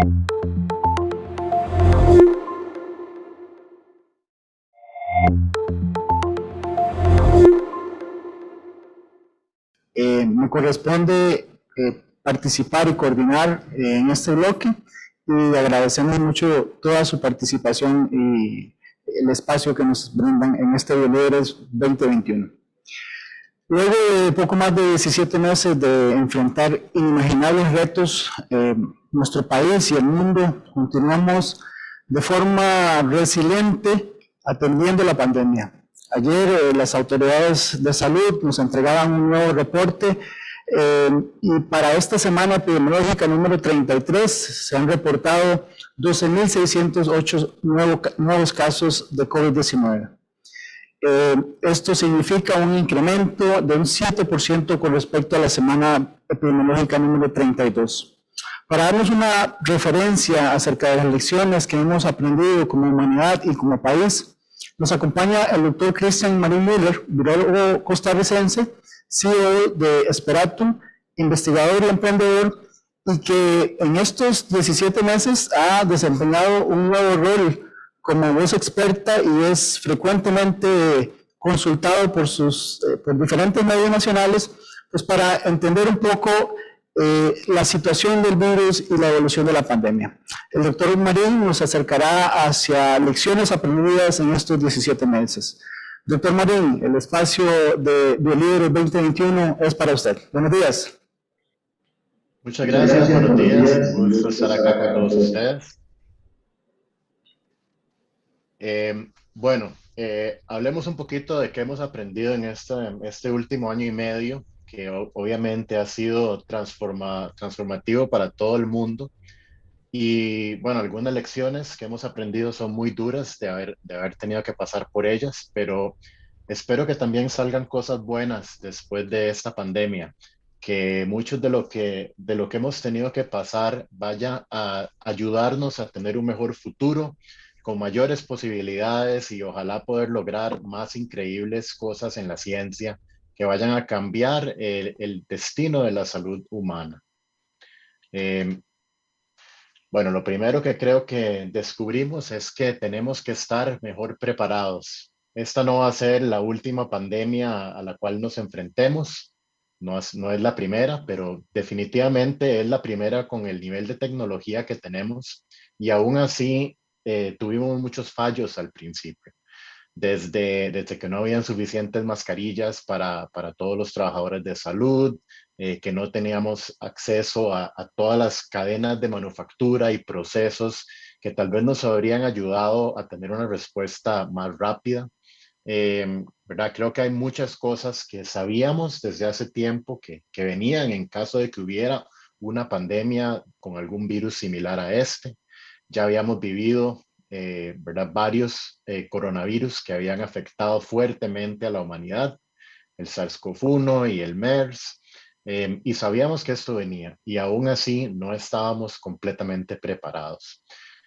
Me corresponde participar y coordinar en este bloque y agradecemos mucho toda su participación y el espacio que nos brindan en este Biolíderes 2021. Luego de poco más de 17 meses de enfrentar inimaginables retos, nuestro país y el mundo continuamos de forma resiliente atendiendo la pandemia. Ayer las autoridades de salud nos entregaban un nuevo reporte y para esta semana epidemiológica número 33 se han reportado 12.608 nuevos casos de COVID-19. Esto significa un incremento de un 7% con respecto a la semana epidemiológica número 32. Para darnos una referencia acerca de las lecciones que hemos aprendido como humanidad y como país, nos acompaña el doctor Christian Marín Müller, virólogo costarricense, CEO de Esperatum, investigador y emprendedor, y que en estos 17 meses ha desempeñado un nuevo rol como voz experta y es frecuentemente consultado por diferentes medios nacionales, pues para entender un poco la situación del virus y la evolución de la pandemia. El doctor Marín nos acercará hacia lecciones aprendidas en estos 17 meses. Doctor Marín, el espacio de Biolíderes 2021 es para usted. Buenos días. Muchas gracias, buenos días. Un gusto estar acá con todos ustedes. Hablemos un poquito de qué hemos aprendido en este último año y medio, que obviamente ha sido transformativo para todo el mundo. Y bueno, algunas lecciones que hemos aprendido son muy duras de haber tenido que pasar por ellas, pero espero que también salgan cosas buenas después de esta pandemia, que muchos de lo que hemos tenido que pasar vaya a ayudarnos a tener un mejor futuro, con mayores posibilidades y ojalá poder lograr más increíbles cosas en la ciencia que vayan a cambiar el destino de la salud humana. Bueno, lo primero que creo que descubrimos es que tenemos que estar mejor preparados. Esta no va a ser la última pandemia a la cual nos enfrentemos. No es la primera, pero definitivamente es la primera con el nivel de tecnología que tenemos. Y aún así, tuvimos muchos fallos al principio. Desde que no habían suficientes mascarillas para todos los trabajadores de salud, que no teníamos acceso a todas las cadenas de manufactura y procesos que tal vez nos habrían ayudado a tener una respuesta más rápida. ¿Verdad? Creo que hay muchas cosas que sabíamos desde hace tiempo que venían en caso de que hubiera una pandemia con algún virus similar a este. Ya habíamos vivido ¿verdad? Varios coronavirus que habían afectado fuertemente a la humanidad, el SARS-CoV-1 y el MERS, y sabíamos que esto venía y aún así no estábamos completamente preparados.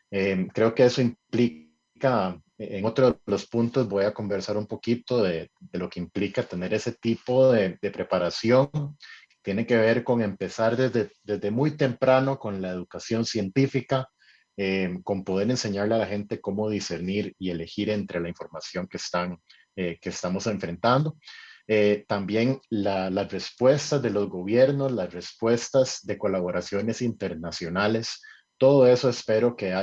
Creo que eso implica, en otro de los puntos voy a conversar un poquito de lo que implica tener ese tipo de preparación. Tiene que ver con empezar desde muy temprano con la educación científica, con poder enseñarle a la gente cómo discernir y elegir entre la información que estamos enfrentando. También las respuestas de los gobiernos, las respuestas de colaboraciones internacionales, todo eso espero que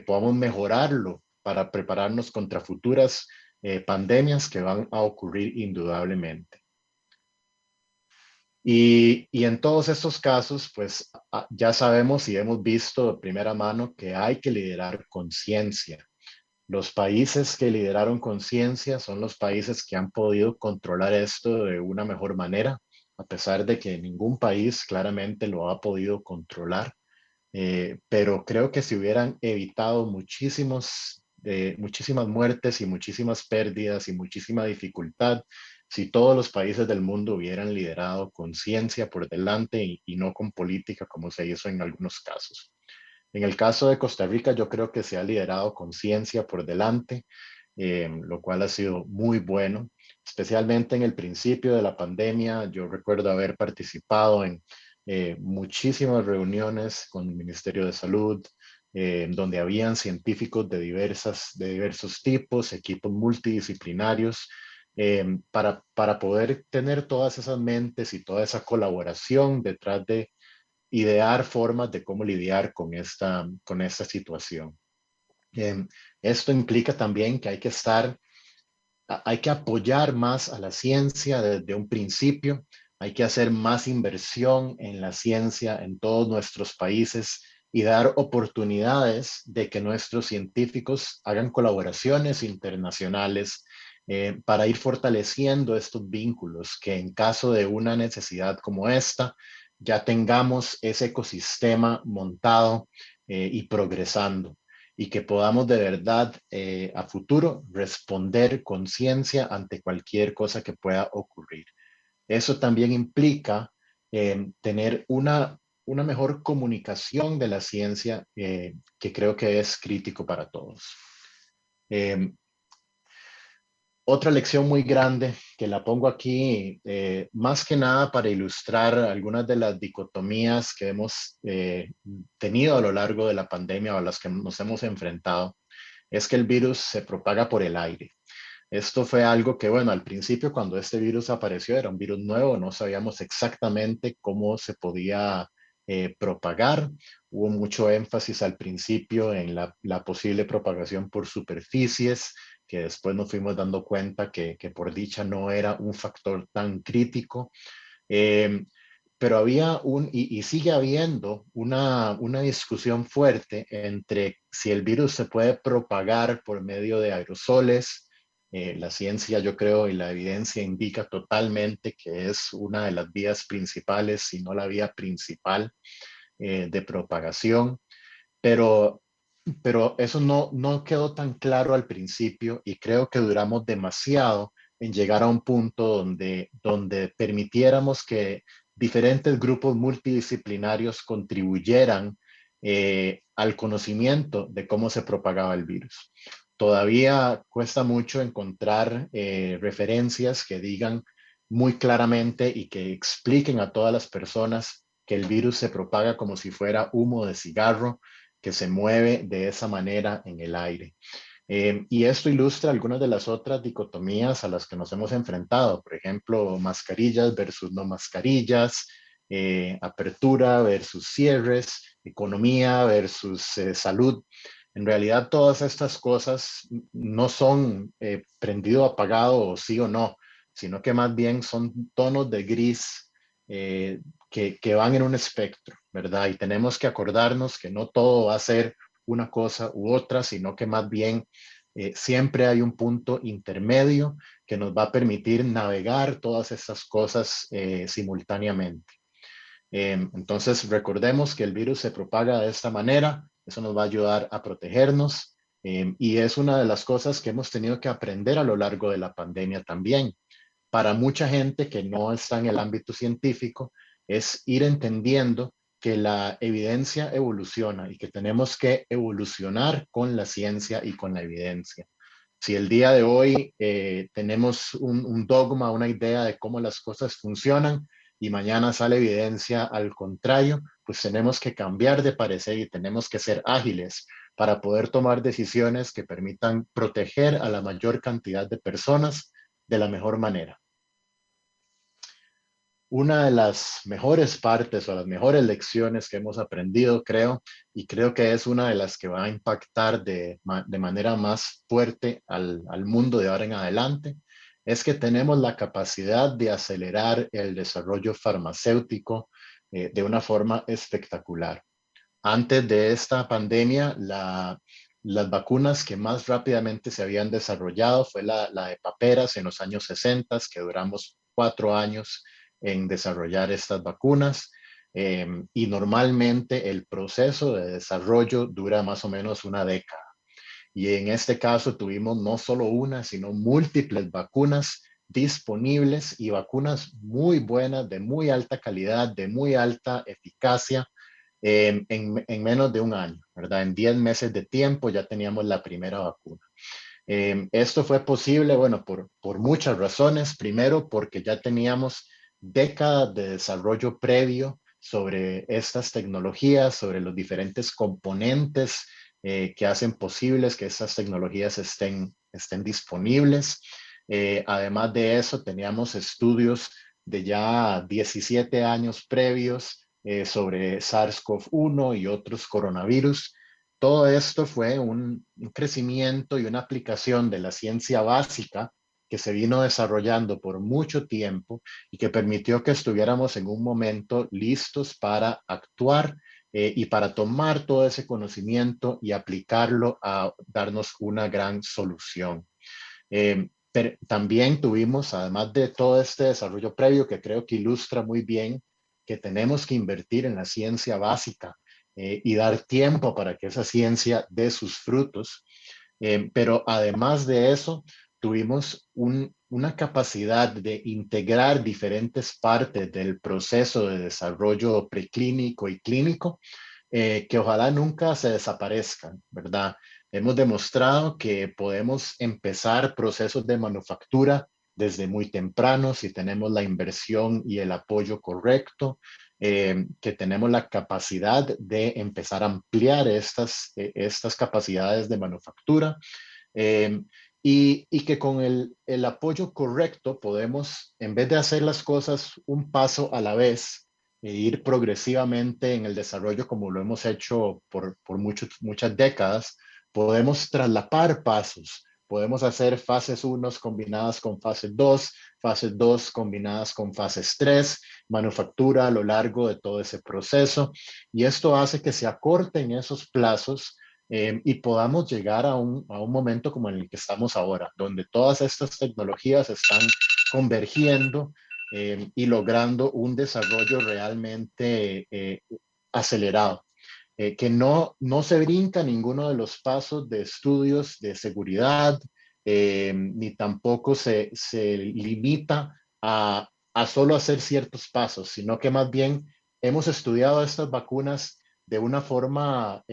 podamos mejorarlo para prepararnos contra futuras pandemias que van a ocurrir indudablemente. Y en todos estos casos, pues ya sabemos y hemos visto de primera mano que hay que liderar conciencia. Los países que lideraron conciencia son los países que han podido controlar esto de una mejor manera, a pesar de que ningún país claramente lo ha podido controlar. Pero creo que si hubieran evitado muchísimas muertes y muchísimas pérdidas y muchísima dificultad, si todos los países del mundo hubieran liderado con ciencia por delante y no con política como se hizo en algunos casos. En el caso de Costa Rica, yo creo que se ha liderado con ciencia por delante, lo cual ha sido muy bueno, especialmente en el principio de la pandemia. Yo recuerdo haber participado en muchísimas reuniones con el Ministerio de Salud, donde habían científicos de diversos tipos, equipos multidisciplinarios, para poder tener todas esas mentes y toda esa colaboración detrás de idear formas de cómo lidiar con esta situación. Esto implica también que hay que apoyar más a la ciencia desde un principio, hay que hacer más inversión en la ciencia en todos nuestros países y dar oportunidades de que nuestros científicos hagan colaboraciones internacionales para ir fortaleciendo estos vínculos, que en caso de una necesidad como esta, ya tengamos ese ecosistema montado y progresando y que podamos de verdad a futuro responder con ciencia ante cualquier cosa que pueda ocurrir. Eso también implica tener una mejor comunicación de la ciencia que creo que es crítico para todos. Eh, Otra lección muy grande que la pongo aquí, más que nada para ilustrar algunas de las dicotomías que hemos tenido a lo largo de la pandemia o a las que nos hemos enfrentado, es que el virus se propaga por el aire. Esto fue algo que, bueno, al principio cuando este virus apareció era un virus nuevo, no sabíamos exactamente cómo se podía propagar. Hubo mucho énfasis al principio en la posible propagación por superficies, que después nos fuimos dando cuenta que por dicha no era un factor tan crítico. Eh, pero había y sigue habiendo una discusión fuerte entre si el virus se puede propagar por medio de aerosoles. La ciencia, yo creo, y la evidencia indica totalmente que es una de las vías principales, si no la vía principal de propagación, pero, pero eso no quedó tan claro al principio y creo que duramos demasiado en llegar a un punto donde permitiéramos que diferentes grupos multidisciplinarios contribuyeran al conocimiento de cómo se propagaba el virus. Todavía cuesta mucho encontrar referencias que digan muy claramente y que expliquen a todas las personas que el virus se propaga como si fuera humo de cigarro, que se mueve de esa manera en el aire. Y esto ilustra algunas de las otras dicotomías a las que nos hemos enfrentado, por ejemplo, mascarillas versus no mascarillas, apertura versus cierres, economía versus salud. En realidad todas estas cosas no son prendido, apagado o sí o no, sino que más bien son tonos de gris que van en un espectro, ¿verdad? Y tenemos que acordarnos que no todo va a ser una cosa u otra, sino que más bien siempre hay un punto intermedio que nos va a permitir navegar todas estas cosas simultáneamente. Entonces, recordemos que el virus se propaga de esta manera, eso nos va a ayudar a protegernos y es una de las cosas que hemos tenido que aprender a lo largo de la pandemia también. Para mucha gente que no está en el ámbito científico, es ir entendiendo que la evidencia evoluciona y que tenemos que evolucionar con la ciencia y con la evidencia. Si el día de hoy tenemos un dogma, una idea de cómo las cosas funcionan y mañana sale evidencia al contrario, pues tenemos que cambiar de parecer y tenemos que ser ágiles para poder tomar decisiones que permitan proteger a la mayor cantidad de personas de la mejor manera. Una de las mejores partes o las mejores lecciones que hemos aprendido, creo, y creo que es una de las que va a impactar de manera más fuerte al mundo de ahora en adelante, es que tenemos la capacidad de acelerar el desarrollo farmacéutico de una forma espectacular. Antes de esta pandemia, las vacunas que más rápidamente se habían desarrollado fue la de paperas en los años 60, que duramos 4 años en desarrollar estas vacunas. Y normalmente el proceso de desarrollo dura más o menos una década. Y en este caso tuvimos no solo una, sino múltiples vacunas disponibles y vacunas muy buenas, de muy alta calidad, de muy alta eficacia en menos de un año, ¿verdad? En 10 meses de tiempo ya teníamos la primera vacuna. Esto fue posible, bueno, por muchas razones. Primero, porque ya teníamos décadas de desarrollo previo sobre estas tecnologías, sobre los diferentes componentes que hacen posibles que estas tecnologías estén disponibles. Además de eso, teníamos estudios de ya 17 años previos sobre SARS-CoV-1 y otros coronavirus. Todo esto fue un crecimiento y una aplicación de la ciencia básica que se vino desarrollando por mucho tiempo y que permitió que estuviéramos en un momento listos para actuar y para tomar todo ese conocimiento y aplicarlo a darnos una gran solución. Pero también tuvimos, además de todo este desarrollo previo que creo que ilustra muy bien que tenemos que invertir en la ciencia básica y dar tiempo para que esa ciencia dé sus frutos. Pero además de eso, tuvimos una capacidad de integrar diferentes partes del proceso de desarrollo preclínico y clínico que ojalá nunca se desaparezcan, ¿verdad? Hemos demostrado que podemos empezar procesos de manufactura desde muy temprano si tenemos la inversión y el apoyo correcto, que tenemos la capacidad de empezar a ampliar estas capacidades de manufactura eh, y que con el apoyo correcto podemos, en vez de hacer las cosas un paso a la vez, ir progresivamente en el desarrollo como lo hemos hecho por muchas décadas, podemos traslapar pasos. Podemos hacer fases 1 combinadas con fases 2 combinadas con fases 3, manufactura a lo largo de todo ese proceso. Y esto hace que se acorten esos plazos y podamos llegar a un momento como en el que estamos ahora, donde todas estas tecnologías están convergiendo y logrando un desarrollo realmente acelerado. Que no se brinca ninguno de los pasos de estudios de seguridad, ni tampoco se limita a solo hacer ciertos pasos, sino que más bien hemos estudiado estas vacunas de una forma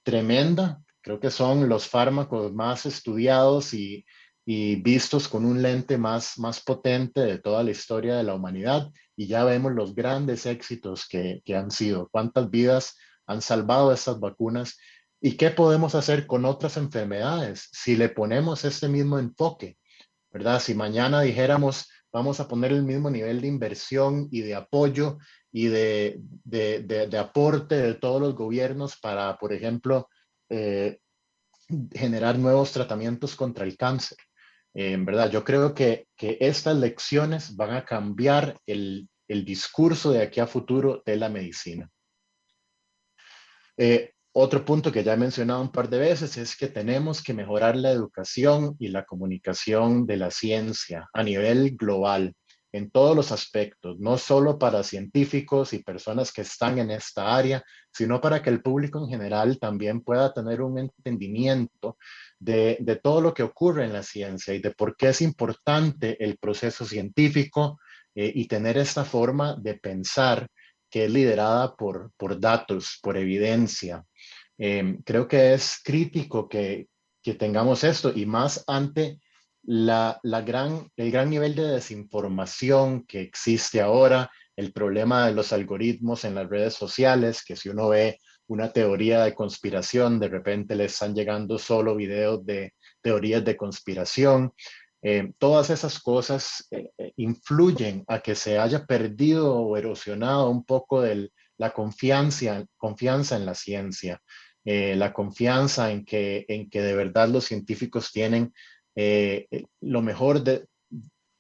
tremenda. Creo que son los fármacos más estudiados y vistos con un lente más potente de toda la historia de la humanidad. Y ya vemos los grandes éxitos que han sido. ¿Cuántas vidas han salvado estas vacunas? ¿Y qué podemos hacer con otras enfermedades si le ponemos este mismo enfoque? ¿Verdad? Si mañana dijéramos, vamos a poner el mismo nivel de inversión y de apoyo y de aporte de todos los gobiernos para, por ejemplo, eh, generar nuevos tratamientos contra el cáncer. En verdad, yo creo que estas lecciones van a cambiar el discurso de aquí a futuro de la medicina. Otro punto que ya he mencionado un par de veces es que tenemos que mejorar la educación y la comunicación de la ciencia a nivel global, en todos los aspectos, no solo para científicos y personas que están en esta área, sino para que el público en general también pueda tener un entendimiento de todo lo que ocurre en la ciencia y de por qué es importante el proceso científico y tener esta forma de pensar que es liderada por datos, por evidencia. Creo que es crítico que tengamos esto y más ante el gran nivel de desinformación que existe ahora, el problema de los algoritmos en las redes sociales, que si uno ve una teoría de conspiración, de repente le están llegando solo videos de teorías de conspiración. Todas esas cosas influyen a que se haya perdido o erosionado un poco de la confianza en la ciencia, la confianza en que de verdad los científicos tienen eh, lo mejor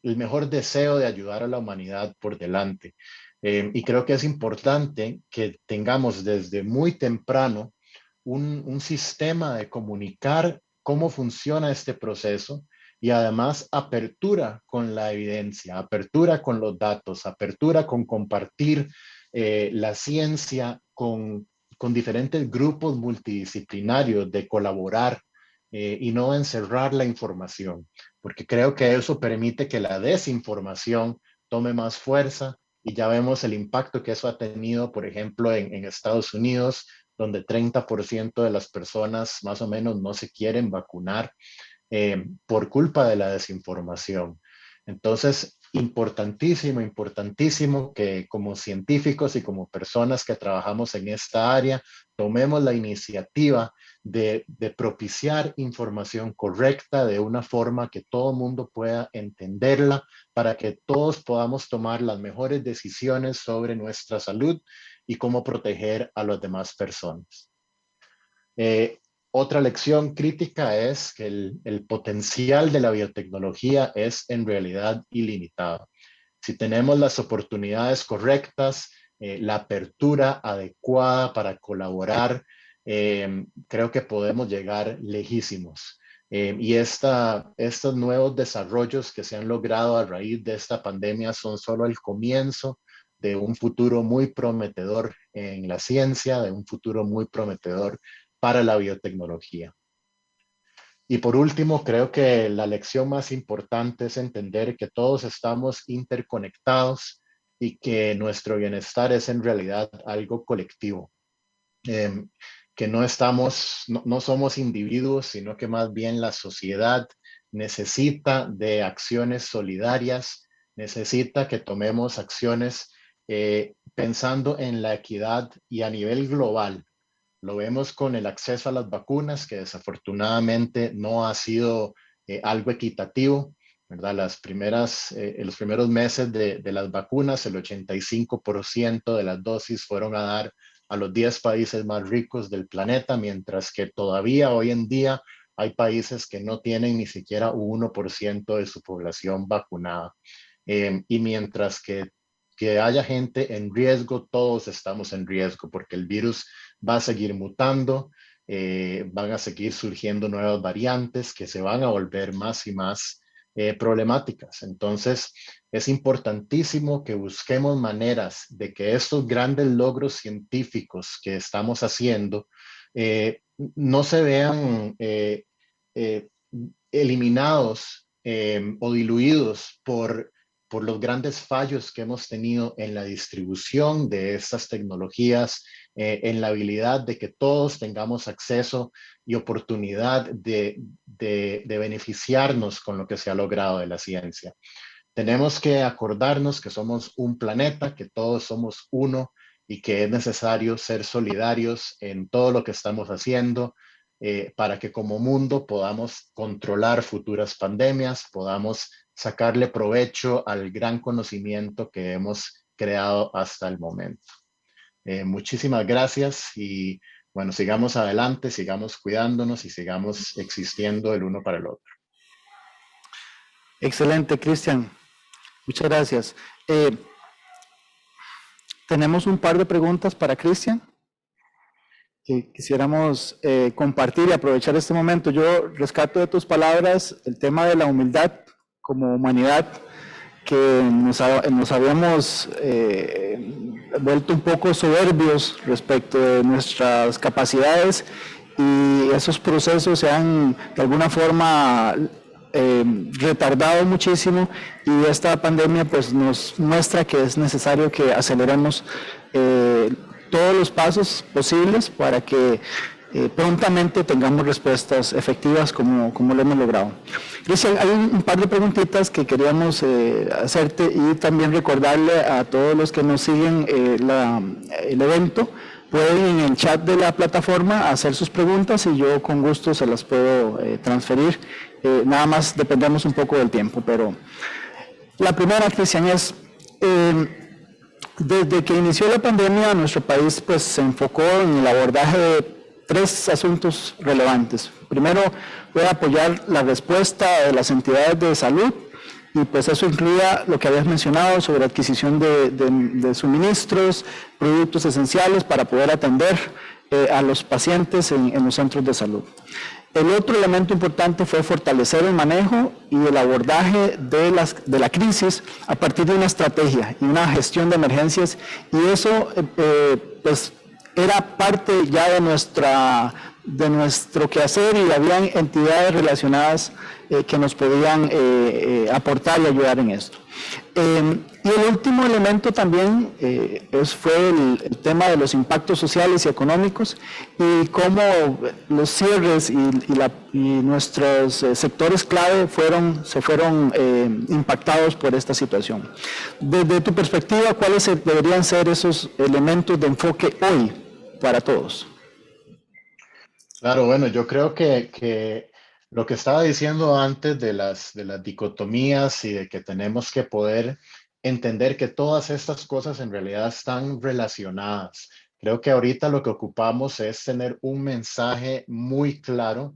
el mejor deseo de ayudar a la humanidad por delante. Y creo que es importante que tengamos desde muy temprano un sistema de comunicar cómo funciona este proceso y además apertura con la evidencia, apertura con los datos, apertura con compartir la ciencia con diferentes grupos multidisciplinarios, de colaborar y no encerrar la información, porque creo que eso permite que la desinformación tome más fuerza y ya vemos el impacto que eso ha tenido, por ejemplo, en Estados Unidos, donde 30% de las personas más o menos no se quieren vacunar por culpa de la desinformación. Entonces, importantísimo, importantísimo que como científicos y como personas que trabajamos en esta área, tomemos la iniciativa de propiciar información correcta de una forma que todo el mundo pueda entenderla para que todos podamos tomar las mejores decisiones sobre nuestra salud y cómo proteger a las demás personas. Otra lección crítica es que el potencial de la biotecnología es en realidad ilimitado. Si tenemos las oportunidades correctas, la apertura adecuada para colaborar, creo que podemos llegar lejísimos. Y estos nuevos desarrollos que se han logrado a raíz de esta pandemia son solo el comienzo de un futuro muy prometedor en la ciencia, de un futuro muy prometedor para la biotecnología. Y por último, creo que la lección más importante es entender que todos estamos interconectados y que nuestro bienestar es en realidad algo colectivo. Que no somos individuos, sino que más bien la sociedad necesita de acciones solidarias, necesita que tomemos acciones pensando en la equidad y a nivel global. Lo vemos con el acceso a las vacunas, que desafortunadamente no ha sido algo equitativo, ¿verdad? Los primeros meses de las vacunas, el 85% de las dosis fueron a dar a los 10 países más ricos del planeta, mientras que todavía hoy en día hay países que no tienen ni siquiera un 1% de su población vacunada. Y mientras que haya gente en riesgo, todos estamos en riesgo, porque el virus va a seguir mutando, van a seguir surgiendo nuevas variantes que se van a volver más y más problemáticas. Entonces, es importantísimo que busquemos maneras de que estos grandes logros científicos que estamos haciendo no se vean eliminados o diluidos por los grandes fallos que hemos tenido en la distribución de estas tecnologías, en la habilidad de que todos tengamos acceso y oportunidad de beneficiarnos con lo que se ha logrado de la ciencia. Tenemos que acordarnos que somos un planeta, que todos somos uno y que es necesario ser solidarios en todo lo que estamos haciendo para que como mundo podamos controlar futuras pandemias, podamos sacarle provecho al gran conocimiento que hemos creado hasta el momento. Muchísimas gracias y bueno, sigamos adelante, sigamos cuidándonos y sigamos existiendo el uno para el otro. Excelente, Cristian. Muchas gracias. Tenemos un par de preguntas para Cristian que quisiéramos compartir y aprovechar este momento. Yo rescato de tus palabras el tema de la humildad como humanidad, que nos habíamos vuelto un poco soberbios respecto de nuestras capacidades y esos procesos se han de alguna forma retardado muchísimo y esta pandemia pues nos muestra que es necesario que aceleremos todos los pasos posibles para que prontamente tengamos respuestas efectivas como lo hemos logrado. Cristian, hay un par de preguntitas que queríamos hacerte y también recordarle a todos los que nos siguen el evento, pueden en el chat de la plataforma hacer sus preguntas y yo con gusto se las puedo transferir. Nada más dependemos un poco del tiempo, pero la primera, Cristian, es desde que inició la pandemia nuestro país pues se enfocó en el abordaje de 3 asuntos relevantes. Primero fue apoyar la respuesta de las entidades de salud y pues eso incluía lo que habías mencionado sobre adquisición de suministros, productos esenciales para poder atender a los pacientes en los centros de salud. El otro elemento importante fue fortalecer el manejo y el abordaje de la crisis a partir de una estrategia y una gestión de emergencias y eso pues era parte ya de nuestra de nuestro quehacer y habían entidades relacionadas que nos podían aportar y ayudar en esto. Y el último elemento también fue el tema de los impactos sociales y económicos y cómo los cierres y nuestros sectores clave se fueron impactados por esta situación. Desde tu perspectiva, ¿cuáles deberían ser esos elementos de enfoque hoy para todos? Claro, bueno, yo creo que lo que estaba diciendo antes de las dicotomías y de que tenemos que poder entender que todas estas cosas en realidad están relacionadas. Creo que ahorita lo que ocupamos es tener un mensaje muy claro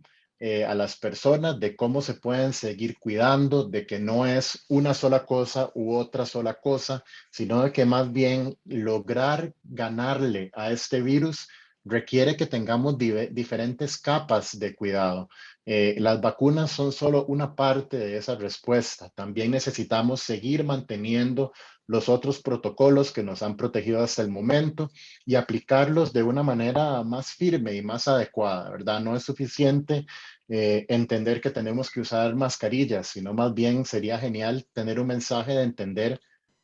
a las personas de cómo se pueden seguir cuidando, de que no es una sola cosa u otra sola cosa, sino de que más bien lograr ganarle a este virus requiere que tengamos diferentes capas de cuidado. Las vacunas son solo una parte de esa respuesta. También necesitamos seguir manteniendo los otros protocolos que nos han protegido hasta el momento y aplicarlos de una manera más firme y más adecuada, ¿verdad? No es suficiente entender que tenemos que usar mascarillas, sino más bien sería genial tener un mensaje de entender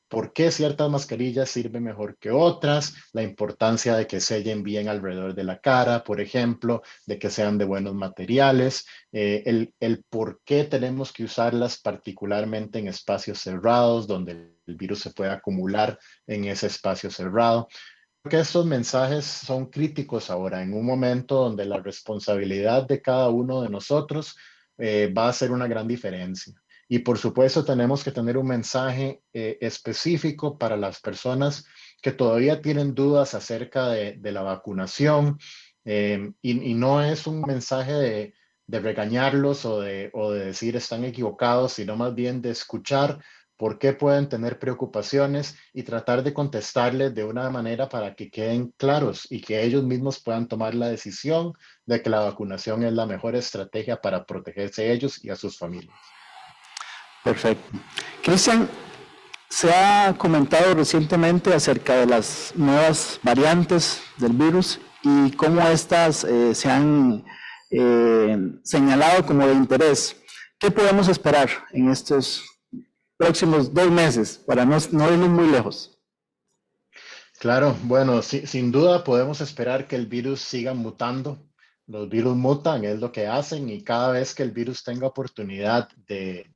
por qué ciertas mascarillas sirven mejor que otras, la importancia de que sellen bien alrededor de la cara, por ejemplo, de que sean de buenos materiales, el por qué tenemos que usarlas particularmente en espacios cerrados, donde el virus se puede acumular en ese espacio cerrado. Creo que estos mensajes son críticos ahora, en un momento donde la responsabilidad de cada uno de nosotros va a hacer una gran diferencia. Y por supuesto tenemos que tener un mensaje específico para las personas que todavía tienen dudas acerca de la vacunación y no es un mensaje de regañarlos o de decir están equivocados, sino más bien de escuchar por qué pueden tener preocupaciones y tratar de contestarles de una manera para que queden claros y que ellos mismos puedan tomar la decisión de que la vacunación es la mejor estrategia para protegerse ellos y a sus familias. Perfecto. Cristian, se ha comentado recientemente acerca de las nuevas variantes del virus y cómo estas se han señalado como de interés. ¿Qué podemos esperar en estos próximos 2 meses para no irnos muy lejos? Claro, bueno, sin duda podemos esperar que el virus siga mutando. Los virus mutan, es lo que hacen, y cada vez que el virus tenga oportunidad de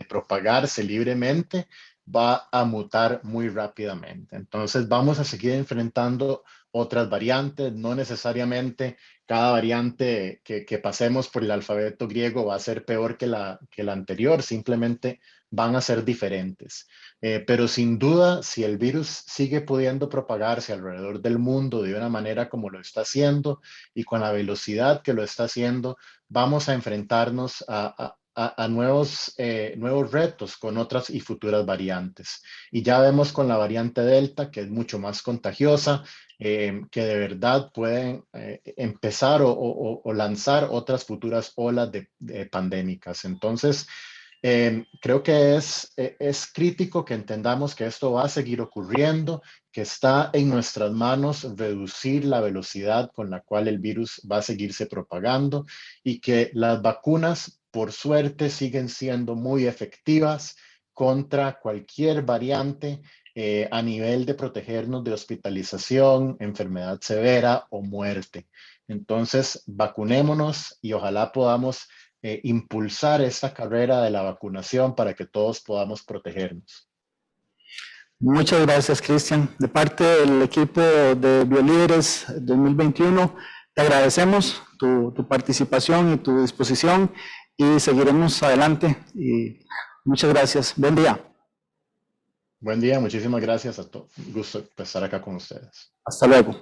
propagarse libremente, va a mutar muy rápidamente. Entonces vamos a seguir enfrentando otras variantes, no necesariamente cada variante que pasemos por el alfabeto griego va a ser peor que la anterior, simplemente van a ser diferentes. Pero sin duda, si el virus sigue pudiendo propagarse alrededor del mundo de una manera como lo está haciendo y con la velocidad que lo está haciendo, vamos a enfrentarnos a nuevos retos con otras y futuras variantes. Y ya vemos con la variante Delta, que es mucho más contagiosa, que de verdad pueden empezar o lanzar otras futuras olas de pandémicas. Entonces, creo que es crítico que entendamos que esto va a seguir ocurriendo, que está en nuestras manos reducir la velocidad con la cual el virus va a seguirse propagando y que las vacunas, por suerte, siguen siendo muy efectivas contra cualquier variante a nivel de protegernos de hospitalización, enfermedad severa o muerte. Entonces, vacunémonos y ojalá podamos impulsar esta carrera de la vacunación para que todos podamos protegernos. Muchas gracias, Cristian. De parte del equipo de BioLíderes 2021, te agradecemos tu participación y tu disposición y seguiremos adelante. Y muchas gracias. Buen día. Buen día, muchísimas gracias a todos. Un gusto estar acá con ustedes. Hasta luego.